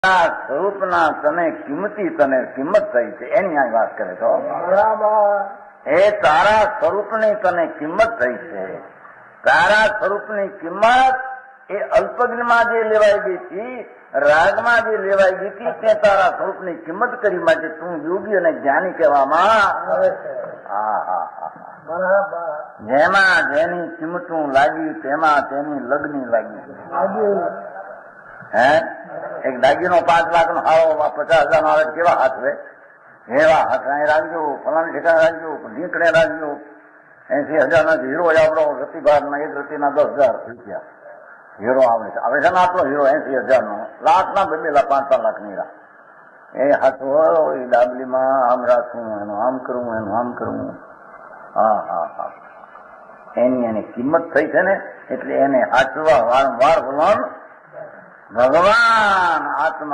સ્વરૂપના તને કિંમતી તને કિંમત થઈ છે એની આ વાત કરે છો. બરાબર. એ તારા સ્વરૂપની તને કિંમત થઈ છે. તારા સ્વરૂપની કિંમત એ અલ્પજ્ઞમાં જે લેવાઈ ગઈ હતી, રાગમાં જે લેવાઈ ગઈ હતી, તે તારા સ્વરૂપની કિંમત કરી માટે તું યોગી અને જ્ઞાની કહેવામાં. બરાબર. જેમાં જેની કિંમતું લાગી તેમાં તેની લગ્ની લાગી. હે એક દાગીનો 5 લાખનો હારો 50,000 નો આવે કેવા હાથ હોય એવા હાથ અહીં રાખજો, ફલાણી ઠેકાણે રાખજો, નીકળે રાખજો. 80,000 નો હીરો આપણો રતિભાર ના 1 રતિના 10,000 રૂપિયા હીરો આવે છે. હવે છે ને આટલો હીરો 80,000 નો, લાખના 2 લાખ 5 લાખ ની રાખ એ હાથ હોય એ ડાબલીમાં આમ રાખવું, એનું આમ કરવું, એનું આમ કરવું. હા એની કિંમત થઈ છે ને એટલે એને હાચવા વારંવાર બોલવાનું. ભગવાન આત્મા